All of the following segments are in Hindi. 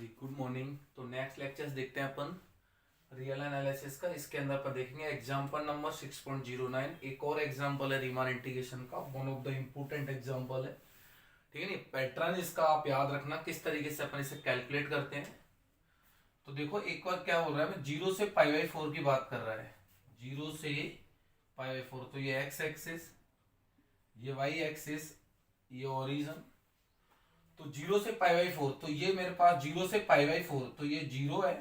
जी, गुड मॉर्निंग। तो नेक्स्ट लेक्चर्स देखते हैं अपन रियल एनालिसिस का। इसके अंदर पर देखेंगे एग्जांपल नंबर 6.09। एक और एग्जांपल है रीमान इंटीग्रेशन का, one of the important example है। ठीक है नी, पैटर्न इसका आप याद रखना किस तरीके से अपन इसे कैलकुलेट करते हैं। तो देखो एक बार क्या बोल रहा है, जीरो से पाई बाई फोर की बात कर रहा है। जीरो से पाई बाई फोर, तो ये एक्स एक्सिस, ये वाई एक्सिस, ये ओरिजन। तो जीरो से पाई बाई फोर, तो ये मेरे पास जीरो से पाई बाई फोर, तो ये जीरो है।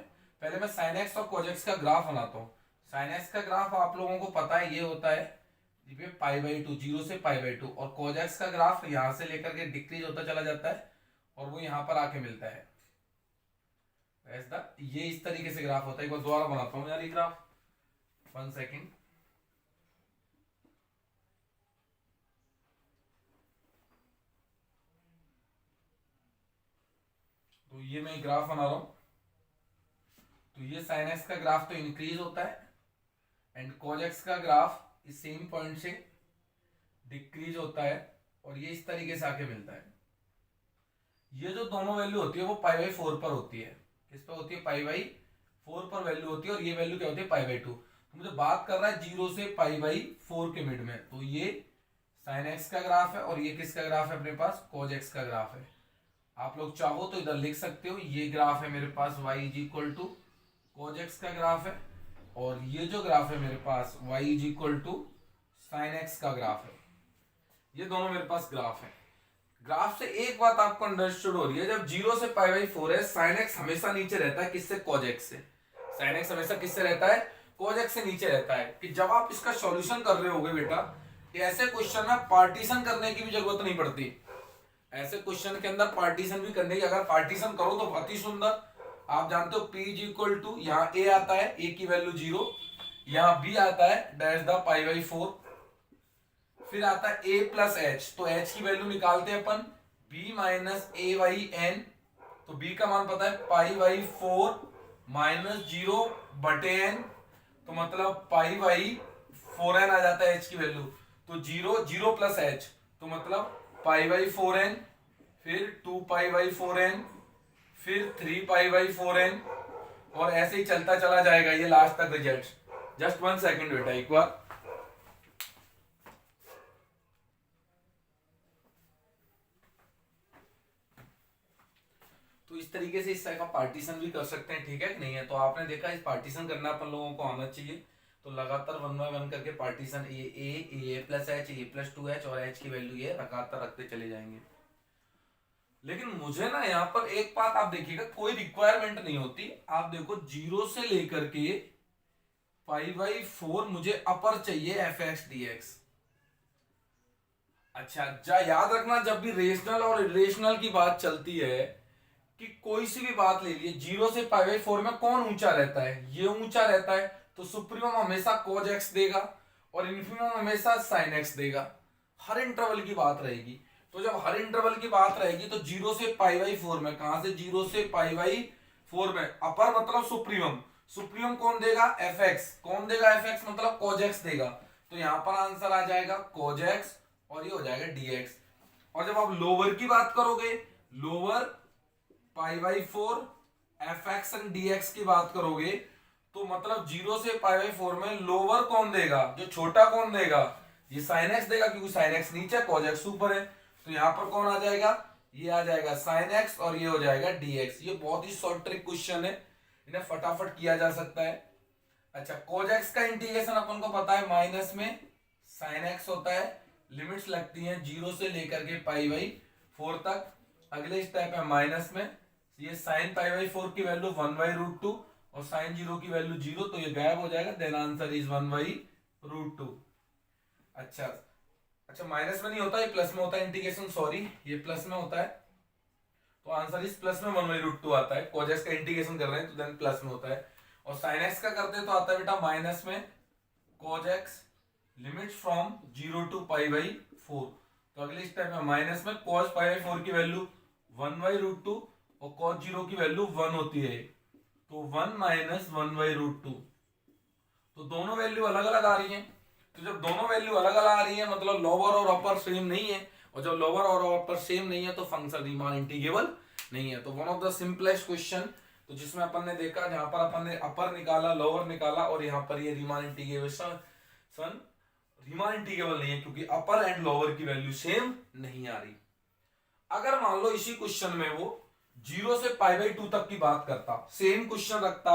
पहले मैं साइन एक्स और कोज एक्स का ग्राफ बनाता हूँ। साइन एक्स का ग्राफ आप लोगों को पता है, ये होता है पाई बाई टू, जीरो से पाई बाई टू। और कोज एक्स का ग्राफ यहां से लेकर के डिक्रीज होता चला जाता है और वो यहां पर आके मिलता है। ऐसा ये इस तरीके से ग्राफ होता है। एक बार दोबारा बनाता हूँ यार ये ग्राफ, 1 सेकेंड। तो ये मैं ग्राफ बना रहा हूं। तो ये साइन एक्स का ग्राफ तो इंक्रीज होता है एंड कोज एक्स का ग्राफ इस सेम पॉइंट से डिक्रीज होता है और ये इस तरीके से आके मिलता है। ये जो दोनों वैल्यू होती है वो पाई बाई फोर पर होती है। किस पर होती है? पाई बाई फोर पर वैल्यू होती है। और ये वैल्यू क्या होती है? Pi by two. तो मुझे बात कर रहा है जीरो से पाई बाई फोर के मिड में। तो ये साइन एक्स का ग्राफ है और ये किसका ग्राफ है? अपने पास कोज एक्स का ग्राफ है। आप लोग चाहो तो इधर लिख सकते हो, ये ग्राफ है मेरे पास y is equal to cos x का ग्राफ है और ये जो ग्राफ है मेरे पास y is equal to sine x का ग्राफ है। ये दोनों मेरे पास ग्राफ है। ग्राफ से एक बात आपको अंडरस्टूड हो रही है, जब जीरो से पाई बाई फोर है, साइन एक्स हमेशा नीचे रहता है। किससे? कोज एक्स से। साइन एक्स हमेशा किससे रहता है? कोज एक्स से नीचे रहता है। कि जब आप इसका सॉल्यूशन कर रहे होगे बेटा, ऐसे क्वेश्चन में पार्टीशन करने की भी जरूरत नहीं पड़ती। ऐसे क्वेश्चन के अंदर पार्टीशन भी करने की, अगर पार्टीशन करो तो बहुत ही सुंदर। आप जानते हो P इज इक्वल टू, यहाँ A आता है, A की वैल्यू जीरो, यहाँ B आता है dash the pi by four, फिर आता है A प्लस एच। तो H की वैल्यू निकालते हैं अपन, B minus A by N. तो B का मान पता है pi by four minus zero बटे एन, तो मतलब पाई बाई फोर एन आ जाता है H की वैल्यू। तो जीरो, जीरो प्लस एच, तो मतलब पाई बाई फोर एन, फिर two pi by four N, फिर three pi by four N, और ऐसे ही चलता चला जाएगा ये लास्ट तक रिजल्ट। जस्ट 1 सेकेंड बेटा, एक बार। तो इस तरीके से इस तरह का पार्टीशन भी कर सकते हैं, ठीक है कि नहीं है? तो आपने देखा इस पार्टीशन करना अपन लोगों को आना चाहिए। तो लगातार 1 बाय 1 करके पार्टीशन ए प्लस एच, ए प्लस टू एच और एच की वैल्यू ये लगातार रखते चले जाएंगे। लेकिन मुझे ना यहाँ पर एक बात आप देखिएगा, कोई रिक्वायरमेंट नहीं होती। आप देखो जीरो से लेकर के पाई बाई फोर मुझे अपर चाहिए एफ एक्स डी एक्स। अच्छा याद रखना, जब भी रेशनल और इरेशनल की बात चलती है, कि कोई सी भी बात ले लिए, जीरो से पाई बाई फोर में कौन ऊंचा रहता है? ये ऊंचा रहता है। तो सुप्रीमम हमेशा कोज एक्स देगा और इन्फीमम हमेशा साइन एक्स देगा। हर इंटरवल की बात रहेगी। तो जब हर इंटरवल की बात रहेगी तो जीरो से पाई बाई फोर में, कहां से? जीरो से पाई बाई फोर में अपर मतलब सुप्रीमम। सुप्रीमम कौन देगा? F x. कौन देगा? एफ एक्स मतलब कोज एक्स देगा। तो यहां पर आंसर आ जाएगा कोज एक्स और ये हो जाएगा डी एक्स। और जब आप लोअर की बात करोगे, lower pi by four F X and D x की बात करोगे, तो मतलब जीरो से पाई बाई फोर में लोअर कौन देगा? जो छोटा कौन देगा? ये साइन एक्स देगा, क्योंकि साइन एक्स नीचे, कोज एक्स ऊपर है। तो यहां पर कौन आ जाएगा? ये आ जाएगा साइन एक्स और ये हो जाएगा डी एक्स। ये बहुत ही शॉर्ट ट्रिक क्वेश्चन है, इन्हें फटाफट किया जा सकता है। अच्छा, कोज एक्स का इंटीग्रेशन अपन को पता है, माइनस में साइन एक्स होता है। लिमिट्स लगती हैं जीरो से लेकर के पाई बाई फोर तक। अगले स्टेप है माइनस में, ये साइन पाई बाई फोर की वैल्यू 1 बाई रूट टू और साइन जीरो की वैल्यू जीरो, तो ये गायब हो जाएगा। Then answer is 1 by root two. अच्छा माइनस में नहीं होता, ये प्लस में होता है इंटीग्रेशन, सॉरी ये प्लस में होता है। तो आंसर इस प्लस में 1 बाई रूट टू आता है। कोज एक्स का इंटीग्रेशन कर रहे हैं तो देन प्लस में होता है। और साइन एक्स का करते हैं तो आता है बेटा माइनस में cos x limits from zero to pi by four. तो अगले स्टेप में माइनस में कोज पाई बाई फोर की वैल्यू 1 बाई रूट टू और कोज जीरो की वैल्यू 1 होती है। तो 1 माइनस 1 बाई रूट टू। तो दोनों वैल्यू अलग अलग आ रही हैं। तो जब दोनों वैल्यू अलग अलग आ रही है मतलब लोअर और अपर सेम नहीं है, और जब लोअर और अपर सेम नहीं है तो फंक्शन रीमान इंटीग्रेबल नहीं है। तो one of the simplest question, तो जिसमें अपन ने देखा जहां पर अपन ने अपर निकाला, लोअर निकाला, और यहाँ पर ये रीमान इंटीग्रेशन रीमान इंटीग्रेबल नहीं है क्योंकि अपर एंड लोअर की वैल्यू सेम नहीं आ रही। अगर मान लो इसी क्वेश्चन में वो 0 से π/2 तक की बात करता, सेम क्वेश्चन रखता,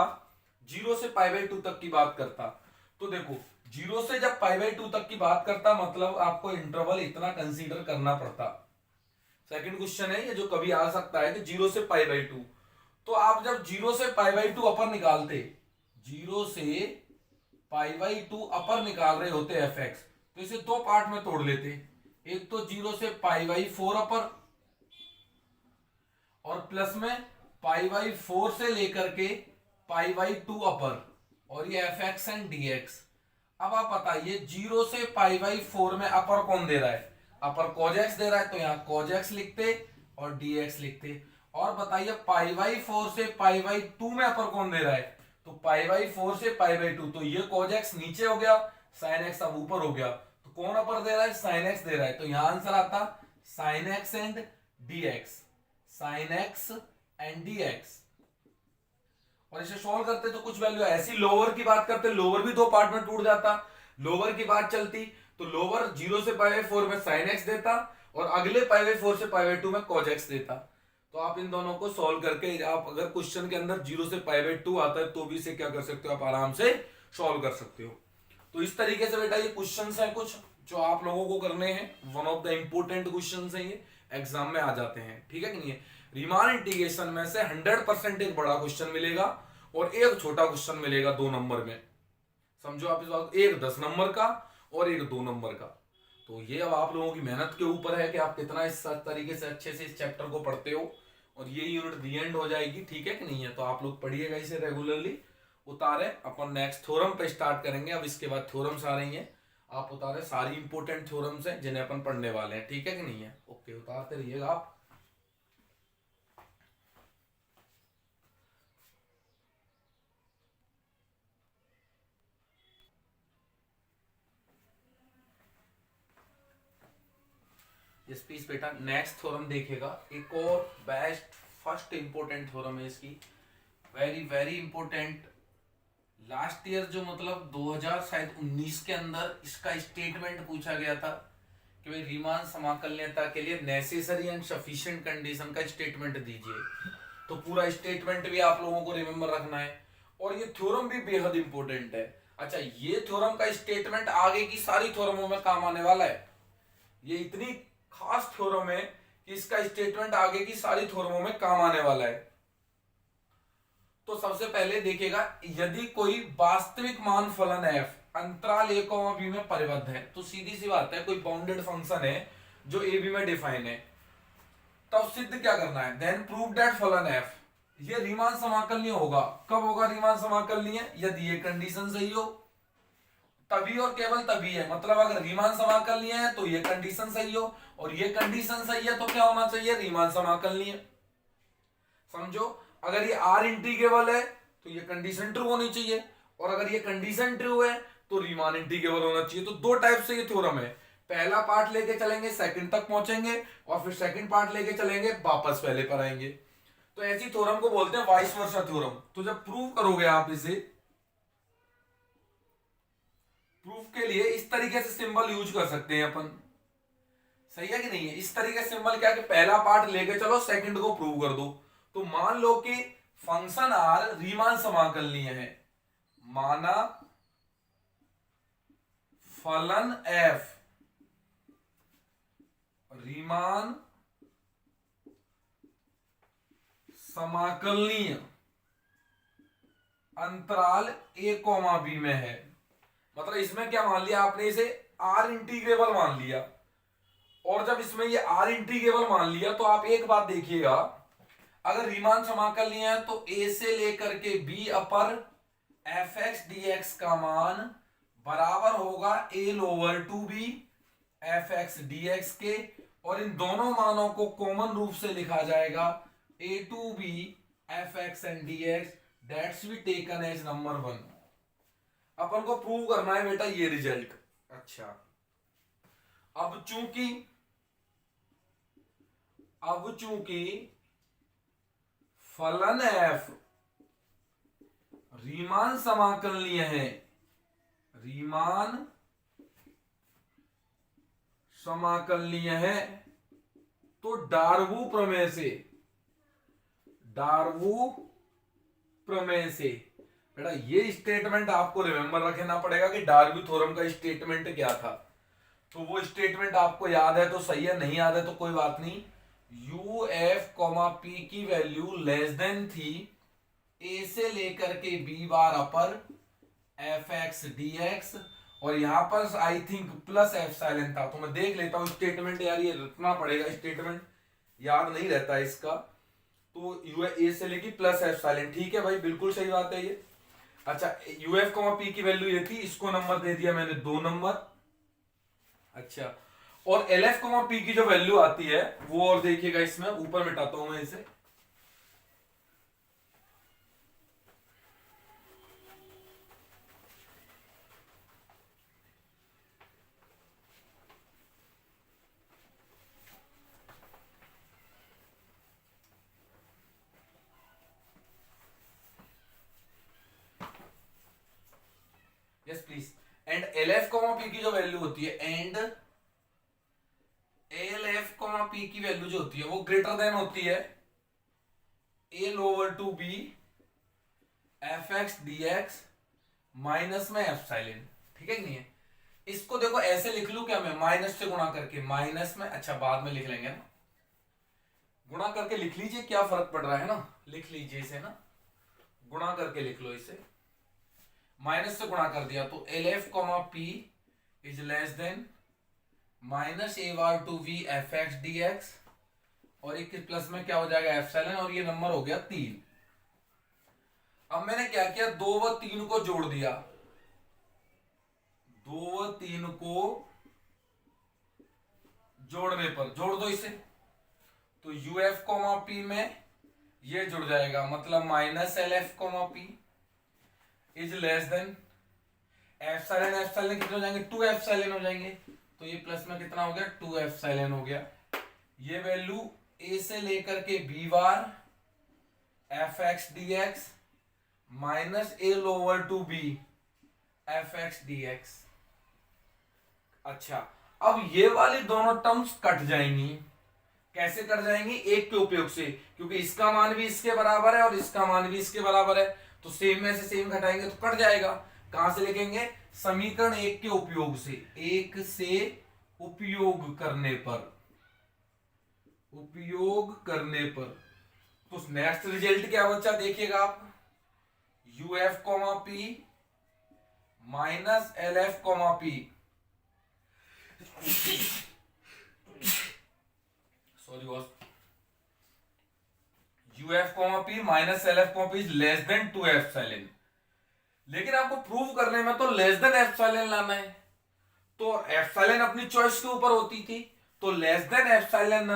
0 से π/2 तक की बात करता, तो देखो 0 से जब π/2 तक की बात करता मतलब आपको इंटरवल इतना कंसीडर करना पड़ता। सेकंड क्वेश्चन है ये जो कभी आ सकता है कि 0 से π/2, तो आप जब 0 से π/2 अपर निकालते, 0 से π/2 अपर निकाल रहे होते एफ एक्स, तो इसे दो पार्ट में तोड़ लेते, एक तो 0 से π/4 अपर और प्लस में π/4 से लेकर के π/2 अपर, और ये F X and D x. अब आप बताइए 0 से π/4 में अपर कौन दे रहा है, अपर cos x दे रहा है, तो यहाँ cos x लिखते और dx लिखते। और बताइए π/4 से π/2 में अपर कौन दे रहा है, तो π/4 से π/2, तो ये cos x नीचे हो गया, sin x अब ऊपर हो गया, तो कौन अपर दे रहा है, sin x दे रहा है, तो यहाँ आंसर आता sin x and dx, sin x and dx। और इसे सॉल्व करते तो कुछ वैल्यू ऐसी, लोअर की बात करते, लोअर भी दो पार्ट में टूट जाता, लोअर की बात चलती तो लोअर 0 से π/4 में sin x देता और अगले π/4 से π/2 में cos x देता। तो आप इन दोनों को सॉल्व करके, आप अगर क्वेश्चन के अंदर 0 से π/2 आता है तो भी इसे क्या कर सकते हो, आप आराम से सॉल्व कर सकते हो। तो इस तरीके से बेटा ये क्वेश्चंस हैं कुछ जो आप लोगों को करने हैं, one of the important questions हैं, ये एग्जाम में आ जाते हैं, ठीक है कि नहीं है। रीमान इंटीग्रेशन में से 100% एक बड़ा क्वेश्चन मिलेगा और एक छोटा क्वेश्चन मिलेगा 2 नंबर में, समझो आप इस बात, एक 10 नंबर का और एक 2 नंबर का। तो ये अब आप लोगों की मेहनत के ऊपर है कि आप कितना इस तरीके से अच्छे से इस चैप्टर को पढ़ते हो, और ये यूनिट दी एंड हो जाएगी, ठीक है कि नहीं है। तो आप लोग पढ़िएगा इसे रेगुलरली, उतारे अपन नेक्स्ट थ्योरम पे स्टार्ट करेंगे। अब इसके बाद थ्योरम्स आ रही हैं, आप उतारे, सारी इंपोर्टेंट थ्योरम्स हैं जिन्हें अपन पढ़ने वाले हैं, ठीक है कि नहीं है। ओके, उतारते रहिएगा आप। इस पीस बेटा नेक्स्ट थ्योरम देखेगा, एक और बेस्ट फर्स्ट इंपोर्टेंट थ्योरम है इसकी, very very important. Last year जो मतलब 2019 के अंदर इसका स्टेटमेंट पूछा गया था कि भाई रीमान समाकलनीयता के लिए नेसेसरी एंड सफिशिएंट कंडीशन का स्टेटमेंट दीजिए। तो पूरा स्टेटमेंट भी आप लोगों को रिमेंबर रखना है, और ये थ्योरम भी बेहद इंपॉर्टेंट है। अच्छा, ये थ्योरम का स्टेटमेंट आगे की सारी थ्योरमों में काम आने वाला है। ये इतनी खास थ्योरम है कि इसका स्टेटमेंट आगे की सारी थ्योरमों में काम आने वाला है। तो सबसे पहले देखिएगा, यदि कोई वास्तविक मान फलन f अंतराल a, b में परिबद्ध है, तो सीधी सी बात है, कोई बाउंडेड फंक्शन है जो a, b में डिफाइन है, तब सिद्ध क्या करना है, देन प्रूव दैट फलन f ये रीमान समाकलनीय होगा। कब होगा रीमान समाकलनीय, यदि ये कंडीशन सही हो, तभी और केवल तभी है। मतलब अगर रीमान समाकलनीय है तो ये कंडीशन सही हो, और ये कंडीशन सही है तो क्या होना चाहिए, रीमान समाकलनीय। समझो, अगर ये r इंटीग्रेबल है तो ये कंडीशन ट्रू होनी चाहिए, और अगर ये कंडीशन ट्रू है तो रीमान इंटीग्रेबल होना चाहिए। तो दो टाइप से ये थ्योरम है, पहला पार्ट लेके चलेंगे सेकंड तक पहुंचेंगे, और फिर सेकंड पार्ट लेके चलेंगे वापस पहले पर आएंगे। तो ऐसी थ्योरम को बोलते हैं वाइस वर्सा थ्योरम। तो जब प्रूव करोगे आप इसे, प्रूफ के लिए इस तरीके से सिंबल यूज कर सकते हैं अपन, सही है कि नहीं है। इस तरीके से सिंबल क्या कि पहला पार्ट लेके चलो, सेकंड को प्रूव कर दो। तो मान लो कि फंक्शन आर रीमान समाकलनीय है, माना फलन एफ रीमान समाकलनीय अंतराल a, b में है। मतलब इसमें क्या मान लिया आपने, इसे r इंटीग्रेबल मान लिया, और जब इसमें ये r इंटीग्रेबल मान लिया तो आप एक बात देखिएगा, अगर रीमान समाकलनीय है तो a से लेकर के b अपर fx dx का मान बराबर होगा a lower to b fx dx के, और इन दोनों मानों को कॉमन रूप से लिखा जाएगा a to b fx and dx, that's be taken as number 1। अपन को प्रूव करना है बेटा ये रिजल्ट। अच्छा, अब चूंकि फलन f रीमान समाकलनीय है, रीमान समाकलनीय है, तो डार्वू प्रमेय से, डार्वू प्रमेय से, बेटा ये स्टेटमेंट आपको रिमेंबर रखना पड़ेगा कि डार्वी थ्योरम का स्टेटमेंट क्या था। तो वो स्टेटमेंट आपको याद है तो सही है, नहीं याद है तो कोई बात नहीं। यू एफ कॉमा पी की वैल्यू लेस देन थी ए से लेकर के B bar upper F x D X, और यहां पर आई थिंक प्लस एप्सिलॉन था। तो मैं देख लेता हूं स्टेटमेंट, यार ये रखना पड़ेगा, स्टेटमेंट याद नहीं रहता है इसका। तो यू ए से लेके प्लस एप्सिलॉन, ठीक है भाई, बिल्कुल सही बात है ये। अच्छा, यू एफ कॉमा पी की वैल्यू ये थी, इसको नंबर दे दिया मैंने 2 नंबर। अच्छा, और एल एफ कॉमा पी की जो वैल्यू आती है वो, और देखिएगा इसमें ऊपर मिटाता हूं मैं इसे, yes please. And L F comma P की जो वैल्यू होती है, and L F comma P की वैल्यू जो होती है वो ग्रेटर देन होती है A lower to B F x D X minus में एप्सिलॉन, ठीक है कि नहीं है। इसको देखो ऐसे लिख लूं क्या मैं, माइनस से गुणा करके, माइनस में, अच्छा बाद में लिख लेंगे ना, गुणा करके लिख लीजिए, क्या फर्क पड़ रहा है ना, लिख लीजिए इसे ना, गुणा करके लिख लो इसे, माइनस से गुणा कर दिया तो L F comma P is less than minus A bar to V F x D X, और एक प्लस में क्या हो जाएगा एप्सिलॉन, और ये नंबर हो गया 3। अब मैंने क्या किया, 2 व 3 को जोड़ दिया, 2 व 3 को जोड़ने पर, जोड़ दो इसे, तो यू एफ कॉमा पी में ये जुड़ जाएगा, मतलब minus L F comma P is less than epsilon, epsilon कितने हो जाएंगे, 2 एप्सिलॉन हो जाएंगे, तो ये प्लस में कितना हो गया, 2 एप्सिलॉन हो गया। ये वैल्यू ए से लेकर के B bar F x D X minus A lower to B F x D X. अच्छा, अब ये वाली दोनों टर्म्स कट जाएंगी, कैसे कट जाएंगी, एक के उपयोग से, क्योंकि इसका मान भी इसके बराबर है और इसका मान भी इसके बराबर है, तो सेम में से सेम घटाएंगे तो कट जाएगा। कहां से लिखेंगे, समीकरण 1 के उपयोग से, 1 से उपयोग करने पर, उपयोग करने पर। तो नेक्स्ट रिजल्ट क्या बच्चा देखिएगा आप, you F comma P minus L F comma P, sorry boss, you F comma P minus L F comma P is less then 2 epsilon. लेकिन आपको प्रूव करने में तो लेस देन एप्सिलॉन लाना है, तो एप्सिलॉन अपनी चॉइस के ऊपर होती थी, तो लेस देन एप्सिलॉन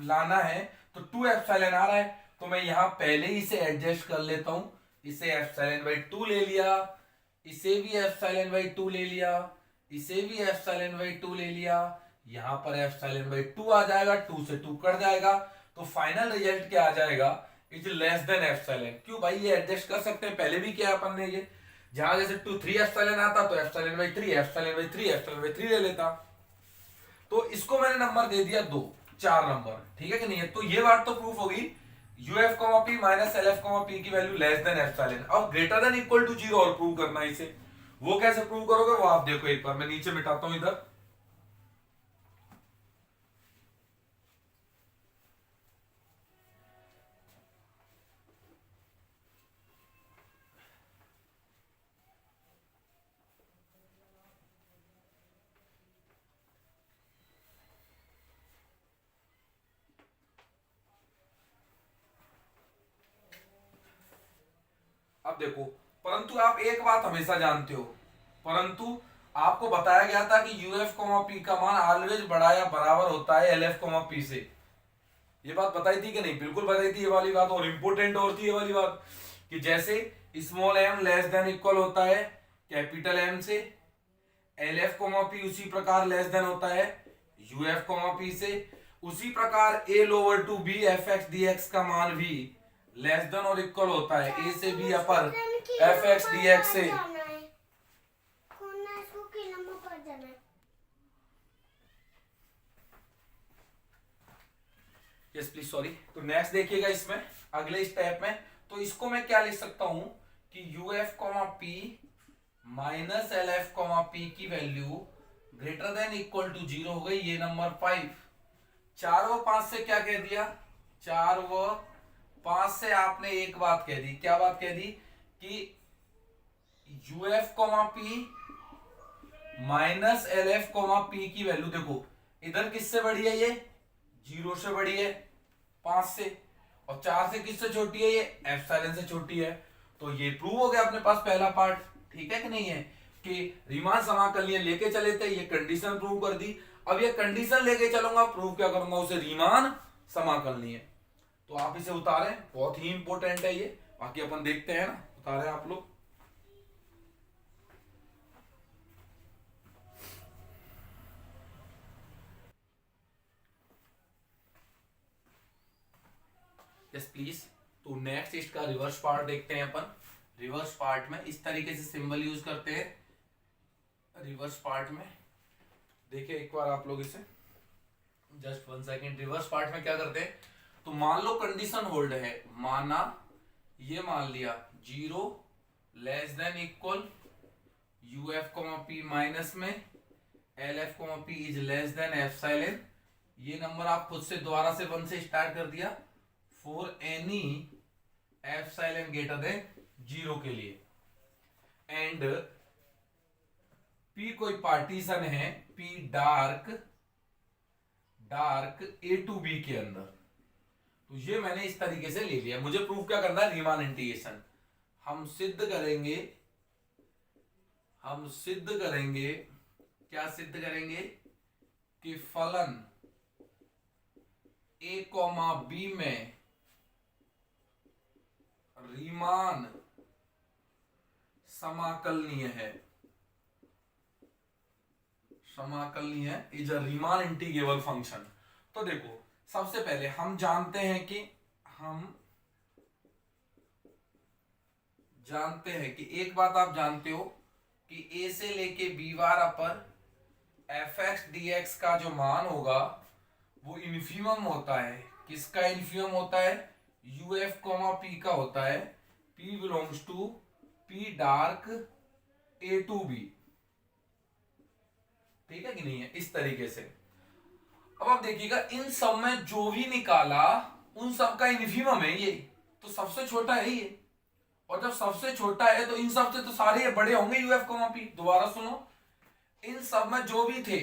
लाना है, तो 2 एप्सिलॉन आ रहा है, तो मैं यहां पहले ही इसे एडजस्ट कर लेता हूं, इसे एप्सिलॉन बाई 2 ले लिया, इसे भी एप्सिलॉन बाई 2 ले लिया, इसे भी एप्सिलॉन बाई 2 ले लिया, यहां पर एप्सिलॉन बाई 2 आ जाएगा, 2 से 2 कट जाएगा, तो फाइनल रिजल्ट क्या आ जाएगा, इज लेस देन एप्सिलॉन। क्यों भाई, ये एडजस्ट कर सकते हैं, पहले भी किया अपन ने ये, जहां जैसे 3 एप्सिलॉन आता तो epsilon by 3, epsilon by 3, epsilon by 3 ले लेता। तो इसको मैंने नंबर दे दिया 2, 4 नंबर, ठीक है कि नहीं है। तो ये बात तो प्रूफ होगी, you F comma P minus L F comma P की वैल्यू लेस देन एप्सिलॉन। अब ग्रेटर देन इक्वल टू 0 और प्रूव करना है इसे, वो कैसे प्रूव करोगे वो आप देखो, एक बार मैं नीचे मिटाता हूं इधर, अब देखो, परंतु आप एक बात हमेशा जानते हो, परंतु आपको बताया गया था कि यू एफ कॉमा पी का मान ऑलवेज बड़ा या बराबर होता है एल एफ कॉमा पी से, ये बात बताई थी कि नहीं, बिल्कुल बताई थी ये वाली बात। और इंपोर्टेंट और थी ये वाली बात कि जैसे small M less than equal होता है कैपिटल एम से, एल एफ कॉमा पी उसी प्रकार लेस देन होता है यू एफ कॉमा पी से, उसी प्रकार A lower to B F x D X का मान भी लेस देन और इक्वल होता है ए से बी अपर एफ एक्स डी एक्स से। Yes please sorry. तो नेक्स्ट देखिएगा इसमें अगले स्टेप में, तो इसको मैं क्या लिख सकता हूं कि U F comma P minus L F comma P की value greater than equal to 0 हो गई। ये नंबर 5। 4 व 5 से क्या कह दिया? 4 व 5 से आपने एक बात कह दी। क्या बात कह दी? कि U F comma P minus L F comma P की वैल्यू देखो इधर किससे बड़ी है? ये 0 से बड़ी है 5 से, और 4 से किससे छोटी है? ये एप्सिलॉन से छोटी है। तो ये प्रूव हो गया अपने पास पहला पार्ट। ठीक है कि नहीं है? कि रीमान समाकलनीय लेके चले थे, ये कंडीशन प्रूव कर दी। अब ये कंडीशन लेके चलूंगा, प्रूव क्या करूंगा उसे? रीमान समाकलनीय। तो आप इसे उतारें, बहुत ही इंपॉर्टेंट है ये। बाकी अपन देखते हैं ना, उतारें आप लोग। Yes please. तो नेक्स्ट इसका रिवर्स पार्ट देखते हैं अपन। रिवर्स पार्ट में इस तरीके से सिंबल यूज करते हैं। रिवर्स पार्ट में देखिए एक बार आप लोग इसे, जस्ट 1 सेकेंड। रिवर्स पार्ट में क्या करते हैं? तो मान लो कंडीशन होल्ड है, माना ये मान लिया 0 less than equal U F comma P minus में L F comma P is less than epsilon. ये नंबर आप खुद से दोबारा से 1 से स्टार्ट कर दिया for any epsilon greater than 0 के लिए। एंड P कोई पार्टीशन है, P dark A to B के अंदर। तो ये मैंने इस तरीके से ले लिया। मुझे प्रूफ क्या करना है? Riemann integration. हम सिद्ध करेंगे, क्या सिद्ध करेंगे? कि फलन A कॉमा B में रीमान समाकलनीय है, is a Riemann integrable function. तो देखो सबसे पहले हम जानते हैं कि एक बात आप जानते हो कि a से लेके b बार upper F x D X का जो मान होगा वो इन्फीमम होता है। किसका इन्फीमम होता है? यू एफ कॉमा पी का होता है। p belongs to p dark a to b। ठीक है कि नहीं है? इस तरीके से। अब आप देखिएगा इन सब में जो भी निकाला उन सब का इन्फीमम है ये, तो सबसे छोटा है ये। और जब सबसे छोटा है तो इन सब से तो सारे बड़े होंगे यू एफ कोमा पी। दोबारा सुनो, इन सब में जो भी थे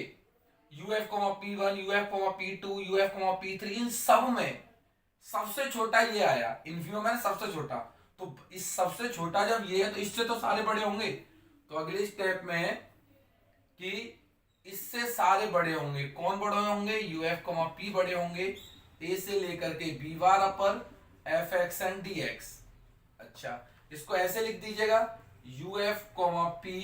U F comma P one, U F comma P two, U F comma P three, इन सब में सबसे छोटा ये आया। इन्फीमम है सबसे छोटा। तो इस सबसे छोटा जब ये है तो इससे तो सारे बड़े होंगे। तो अगले स्टेप में है कि इससे सारे बड़े होंगे। कौन बड़े होंगे? यू एफ कोमा पी बड़े होंगे ए से लेकर के B bar upper F X and D X. अच्छा, इसको ऐसे लिख दीजिएगा यू एफ कोमा पी।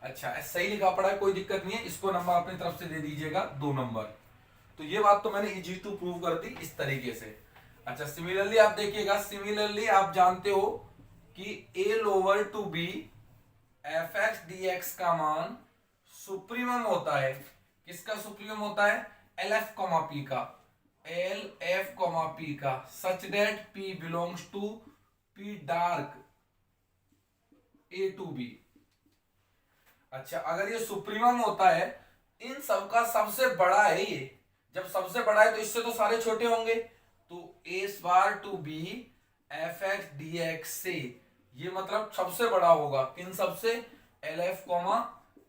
अच्छा सही लिखा पड़ा है, कोई दिक्कत नहीं है। इसको नंबर अपनी तरफ से दे दीजिएगा 2 नंबर। तो ये बात तो मैंने इजी टू प्रूव कर दी इस तरीके से। अच्छा सिमिलरली आप देखिएगा, सिमिलरली आप जानते हो कि A lower to B F x D X का मान सुप्रीमम होता है। किसका सुप्रीमम होता है? एल एफ कॉमा पी का, एल एफ कॉमा पी का, such that P belongs to P dark A to B. अच्छा अगर ये सुप्रीमम होता है, इन सबका सबसे बड़ा है ये। जब सबसे बड़ा है तो इससे तो सारे छोटे होंगे। तो a bar to B F x D x से ये मतलब सबसे बड़ा होगा। इन सबसे एल एफ कॉमा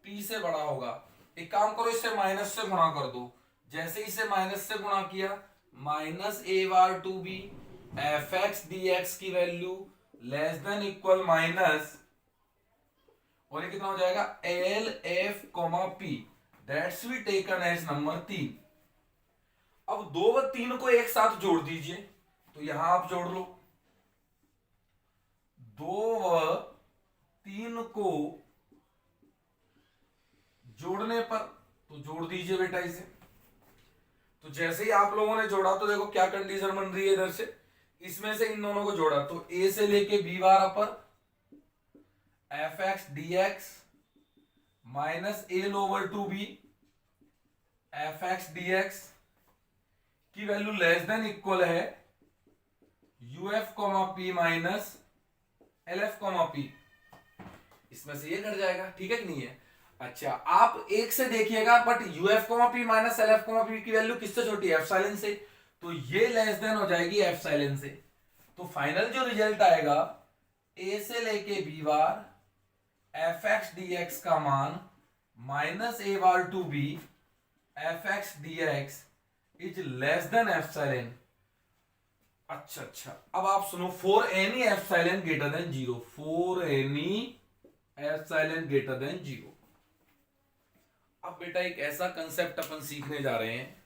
पी से बड़ा होगा। एक काम करो, इससे माइनस से गुणा कर दो। जैसे इसे माइनस से गुणा किया, minus A bar to B F x D x की value less than equal minus, और ये कितना हो जाएगा? L F comma P, that's we taken as number 3। अब 2 व 3 को एक साथ जोड़ दीजिए। तो यहां आप जोड़ लो 2 व 3 को जोड़ने पर, तो जोड़ दीजिए बेटा इसे। तो जैसे ही आप लोगों ने जोड़ा तो देखो क्या कंडीशन बन रही है इधर से, इसमें से इन दोनों को जोड़ा तो ए से लेके B bar upper F x D X minus A over to B F x D x की वैल्यू लेस देन इक्वल है U F comma P minus L F comma P. इसमें से ये घट जाएगा, ठीक है कि नहीं है। अच्छा आप एक से देखिएगा but you F comma P minus L F comma P की वैल्यू किससे छोटी है, एप्सिलॉन से, तो ये लेस देन हो जाएगी एप्सिलॉन से। तो फाइनल जो रिजल्ट आएगा ए से लेके B bar F x D X का मान minus A bar to B F x D X is less than epsilon. अच्छा अब आप सुनो, for any epsilon greater than zero, for any epsilon greater than zero. अब बेटा एक ऐसा कंसेप्ट अपन सीखने जा रहे हैं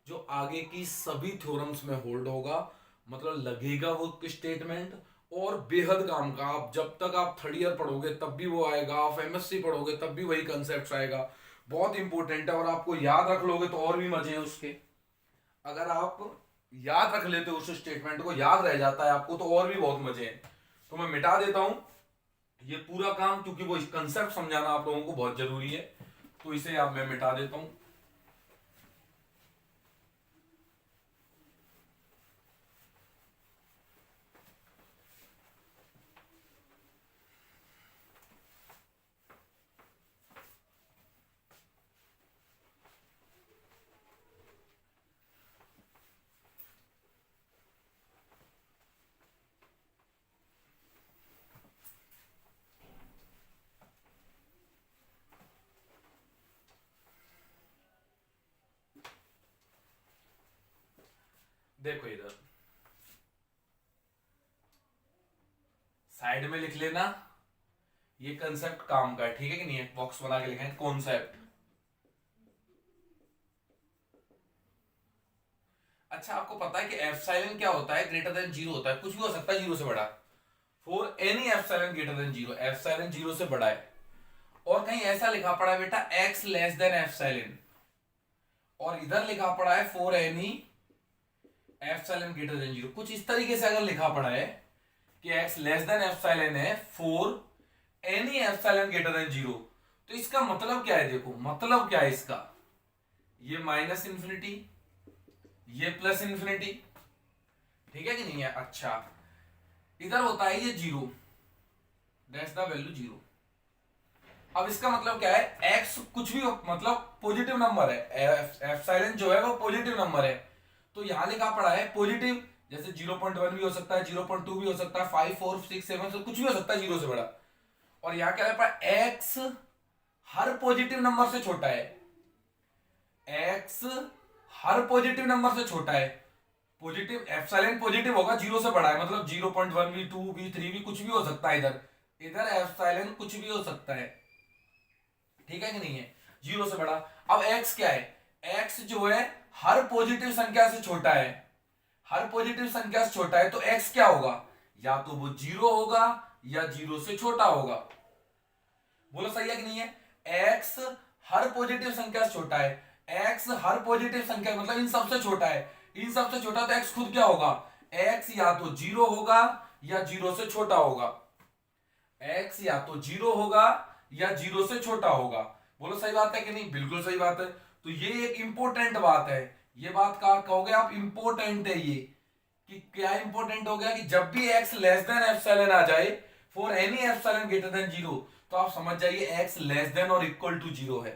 जो आगे की सभी थ्योरम्स में होल्ड होगा, मतलब लगेगा वो स्टेटमेंट और बेहद काम का। आप जब तक आप थर्ड ईयर पढ़ोगे तब भी वो आएगा, आप एमएससी पढ़ोगे तब भी वही कंसेप्ट आएगा। बहुत इंपॉर्टेंट है और आपको याद रख लोगे तो और भी मजे हैं उसके। अगर आप याद रख लेते हो उस स्टेटमेंट को, याद रह जाता है आपको तो और भी बहुत मजे हैं। तो मैं मिटा देता हूं ये पूरा काम, क्योंकि वो कंसेप्ट समझाना आप लोगों को बहुत जरूरी है, तो इसे अब मैं मिटा देता हूं। देखो इधर साइड में लिख लेना, ये कंसेप्ट काम का है, ठीक है कि नहीं है। बॉक्स बना के लिखा है कॉन्सेप्ट। अच्छा आपको पता है कि एप्सिलॉन क्या होता है, ग्रेटर देन जीरो होता है, कुछ भी हो सकता है जीरो से बड़ा। For any epsilon greater than zero, epsilon zero से बड़ा है। और कहीं ऐसा लिखा पड़ा है बेटा एक्स लेस देन एप्सिलॉन, और इधर लिखा पड़ा है for any epsilon greater than zero. कुछ इस तरीके से अगर लिखा पड़ा है कि x लेस देन एप्सिलॉन है for any epsilon greater than zero, तो इसका मतलब क्या है, देखो मतलब क्या है इसका, ये माइनस इंफिनिटी ये प्लस इंफिनिटी, ठीक है कि नहीं है। अच्छा इधर होता है ये zero, that's the value zero. अब इसका मतलब क्या है, x कुछ भी मतलब पॉजिटिव नंबर है, एप्सिलॉन जो है वो पॉजिटिव नंबर है, तो यहां लिखा पड़ा है पॉजिटिव, जैसे 0.1 भी हो सकता है, 0.2 भी हो सकता है, 5 4 6 7 से कुछ भी हो सकता है जीरो से बड़ा। और यहां क्या लिखा पड़ा है, x हर पॉजिटिव नंबर से छोटा है, x हर पॉजिटिव नंबर से छोटा है। पॉजिटिव एप्सिलॉन पॉजिटिव होगा, जीरो से बड़ा है, मतलब 0.1 भी 2 भी 3 भी कुछ भी हो सकता है। इधर एप्सिलॉन कुछ भी हो सकता है, ठीक है कि नहीं है, जीरो से बड़ा। अब x क्या है, x जो है हर पॉजिटिव संख्या से छोटा है, हर पॉजिटिव संख्या से छोटा है, तो x क्या होगा, या तो वो जीरो होगा या जीरो से छोटा होगा। बोलो सही है कि नहीं है, x हर पॉजिटिव संख्या से छोटा है, x हर पॉजिटिव संख्या मतलब इन सबसे छोटा है, इन सबसे छोटा, तो x खुद क्या होगा, x या तो जीरो होगा या जीरो से छोटा होगा, x या तो जीरो होगा या जीरो से छोटा होगा। बोलो सही बात है कि नहीं, बिल्कुल सही बात है। तो ये एक इंपॉर्टेंट बात है, ये बात कहोगे आप इंपॉर्टेंट है ये, कि क्या इंपॉर्टेंट हो गया कि जब भी x लेस देन एप्सिलॉन आ जाए for any epsilon greater than zero, तो आप समझ जाइए x लेस देन और इक्वल टू जीरो है।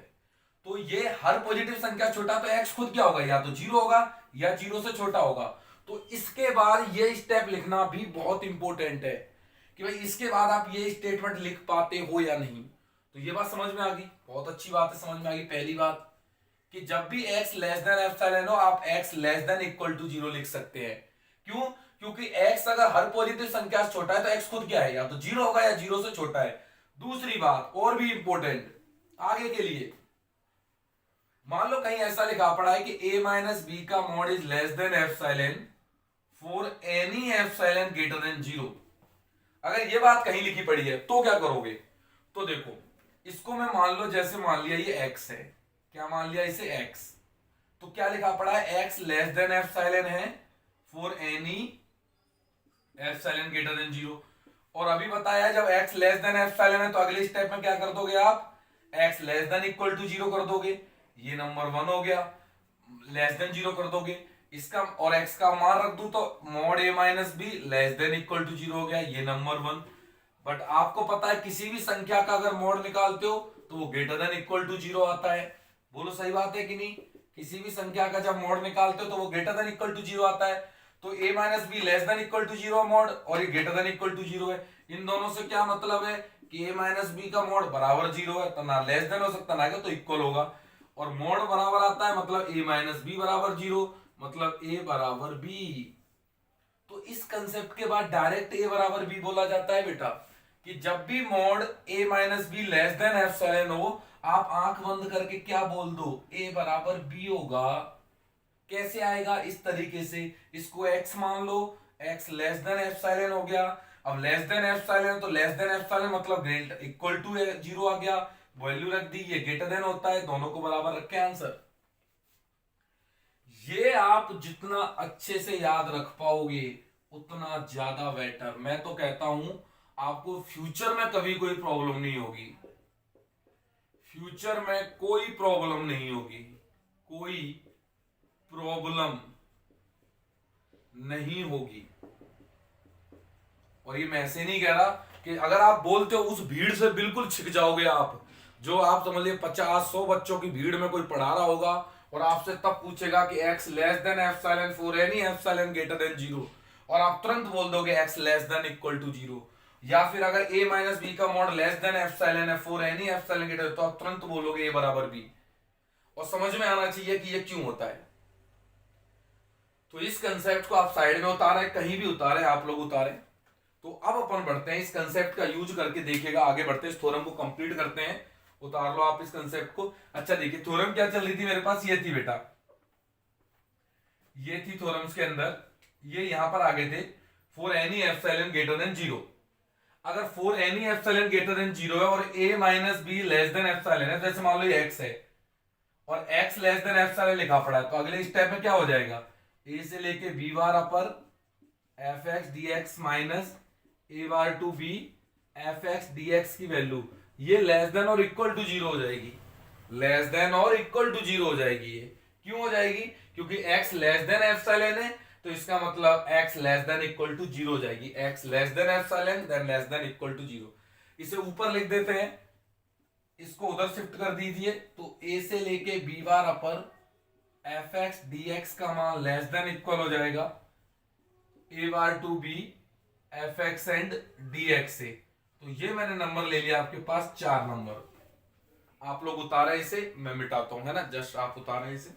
तो ये हर पॉजिटिव संख्या छोटा, तो x खुद क्या होगा, या तो जीरो होगा या जीरो से छोटा होगा। तो इसके बाद ये स्टेप लिखना भी बहुत इंपॉर्टेंट है कि भाई इसके बाद आप ये स्टेटमेंट लिख पाते हो या नहीं। तो ये बात समझ में आ गई, बहुत अच्छी बात है, समझ में आ गई। पहली बात कि जब भी x लेस देन एप्सिलॉन हो, आप x less than equal to zero लिख सकते हैं। क्यों, क्योंकि x अगर हर पॉजिटिव संख्या से छोटा है तो x खुद क्या है, या तो जीरो होगा या जीरो से छोटा है। दूसरी बात और भी इंपॉर्टेंट आगे के लिए, मान लो कहीं ऐसा लिखा पड़ा है कि a माइनस बी का mod is less than epsilon for any epsilon greater than zero. अगर ये बात कहीं लिखी पड़ी है तो क्या करोगे, तो देखो इसको मैं मान लो, जैसे मान लिया ये x है, क्या मान लिया इसे x, तो तो क्या लिखा पड़ा है, x लेस देन एप्सिलॉन है for any epsilon greater than 0। और अभी बताया जब x लेस देन एप्सिलॉन है तो अगले स्टेप में क्या कर दोगे आप, x less than equal to 0 कर दोगे, ये नंबर 1 हो गया, लेस देन 0 कर दोगे इसका, और x का मान रख दूं तो mod a minus B less than equal to 0 हो गया, ये नंबर 1। बट आपको पता है किसी भी संख्या का अगर मॉड निकालते हो तो वो ग्रेटर देन इक्वल टू 0 आता है। बोलो सही बात है कि नहीं, किसी भी संख्या का जब मॉड निकालते हो तो वो ग्रेटर देन इक्वल टू 0 आता है। तो a minus B less than equal to 0 mod और ये ग्रेटर देन इक्वल टू 0 है। इन दोनों से क्या मतलब है कि a माइनस बी का मॉड बराबर 0 है, तो ना लेस देन हो सकता ना तो इक्वल होगा, और मॉड बराबर आता है मतलब a माइनस बी बराबर 0, मतलब a बराबर b। तो इस कंसेप्ट के बाद डायरेक्ट a बराबर b बोला जाता है बेटा, कि जब भी mod a minus B less than epsilon हो आप आंख बंद करके क्या बोल दो, a बराबर b होगा। कैसे आएगा, इस तरीके से, इसको x मान लो, x लेस देन एप्सिलॉन हो गया। अब लेस देन एप्सिलॉन तो लेस देन एप्सिलॉन मतलब ग्रेटर इक्वल टू 0 आ गया, वैल्यू रख दी, ये ग्रेटर देन होता है, दोनों को बराबर रख के आंसर। ये आप जितना अच्छे से याद रख पाओगे उतना ज्यादा बेटर। मैं तो कहता हूं आपको फ्यूचर में कभी कोई प्रॉब्लम नहीं होगी, फ्यूचर में कोई प्रॉब्लम नहीं होगी, कोई प्रॉब्लम नहीं होगी। और ये मैं ऐसे नहीं कह रहा कि अगर आप बोलते हो उस भीड़ से बिल्कुल छिक जाओगे आप, जो आप समझिए 50-100 बच्चों की भीड़ में कोई पढ़ा रहा होगा और आपसे तब पूछेगा कि x less than epsilon for any epsilon greater than 0 और आप तुरंत बोल दोगे x less than equal to 0, या फिर अगर a माइनस बी का मॉड लेस देन एप्सिलॉन है फॉर एनी एप्सिलॉन ग्रेटर, तो आप तुरंत बोलोगे a बराबर b। और समझ में आना चाहिए कि ये क्यों होता है। तो इस कंसेप्ट को आप साइड में उतारे, कहीं भी उतारे, आप लोग उतारे। तो अब अपन बढ़ते हैं, इस कंसेप्ट का यूज करके देखिएगा, आगे बढ़ते हैं, इस थ्योरम को कंप्लीट करते हैं। उतार लो आप इस कंसेप्ट को। अच्छा देखिए थ्योरम क्या चल रही थी मेरे पास, ये थी बेटा, ये थी थ्योरम्स के अंदर, ये यहां पर आगे थे for any epsilon greater than 0। अगर for any epsilon greater than 0 है और a minus B less than epsilon है, जैसे मान लो ये x है और x लेस देन एप्सिलॉन लिखा पड़ा है, तो अगले स्टेप में क्या हो जाएगा, a से लेके b बार upper fx dx minus a बार टू b fx dx की वैल्यू ये लेस देन और इक्वल टू 0 हो जाएगी, लेस देन और इक्वल टू 0 हो जाएगी। ये क्यों हो जाएगी, क्योंकि x लेस देन एप्सिलॉन है, तो इसका मतलब x less than equal to 0 हो जाएगी, x less than epsilon than less than equal to 0। इसे ऊपर लिख देते हैं, इसको उधर शिफ्ट कर दीजिए, तो a से लेके b बार अपर fx dx का मान लेस देन इक्वल हो जाएगा a बार to b fx and dx से। तो ये मैंने नंबर ले लिया आपके पास 4 नंबर, आप लोग उतारे इसे, मैं मिटाता हूं, है ना, जस्ट आप उतारे इसे।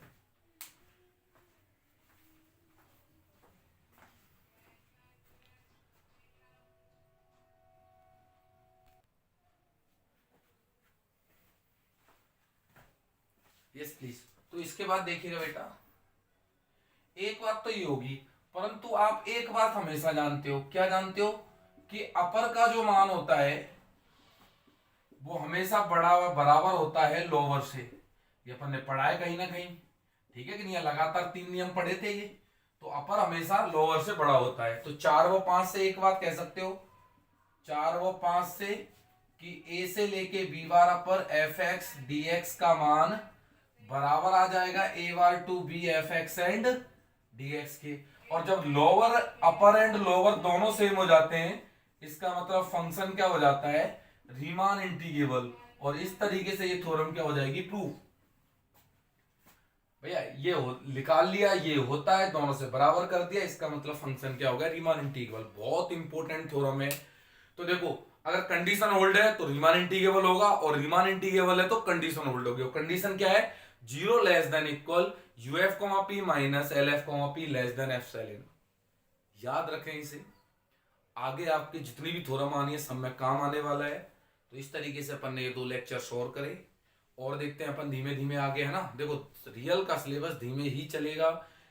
Yes please. तो इसके बाद देखिएगा बेटा, एक बात तो ये होगी, परंतु आप एक बात हमेशा जानते हो, क्या जानते हो, कि अपर का जो मान होता है वो हमेशा बड़ा बराबर होता है लोअर से। ये अपन ने पढ़ा है कहीं ना कहीं, ठीक है कि नहीं, लगातार 3 नियम पढ़े थे ये। तो अपर हमेशा लोअर से बड़ा होता है। तो 4 व 5 से एक बात कह सकते हो, 4 व 5 से कि a से लेके b बार अपर fx dx का मान बराबर आ जाएगा a बार to b fx and dx के। और जब लोअर अपर एंड लोअर दोनों सेम हो जाते हैं, इसका मतलब फंक्शन क्या हो जाता है, रीमान इंटीग्रेबल। और इस तरीके से ये थ्योरम क्या हो जाएगी, प्रूफ। भैया ये निकाल लिया, ये होता है, दोनों से बराबर कर दिया, इसका मतलब फंक्शन क्या होगा, रीमान इंटीग्रेबल। बहुत इंपॉर्टेंट थ्योरम है। तो देखो अगर कंडीशन होल्ड है तो रीमान इंटीग्रेबल होगा, और रीमान इंटीग्रेबल है तो कंडीशन होल्ड होगी। कंडीशन क्या है, 0 less than equal uf, p minus lf, p less than epsilon. याद रखें इसे, आगे आपके जितनी भी थ्योरम आनी है सब में काम आने वाला है। तो इस तरीके से अपन ने ये 2 लेक्चर और करे, और देखते हैं अपन धीमे धीमे आगे, है ना। देखो रियल का सिलेबस धीमे ही चलेगा,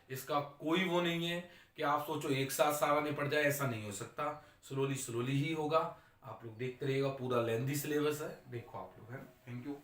इसका कोई वो नहीं है कि आप सोचो एक साथ सारा निपट जाए, ऐसा नहीं हो सकता, स्लोली स्लोली ही होगा। आप लोग देखते रहिएगा, पूरा लेंथी सिलेबस है, देखो आप लोग, है। Thank you.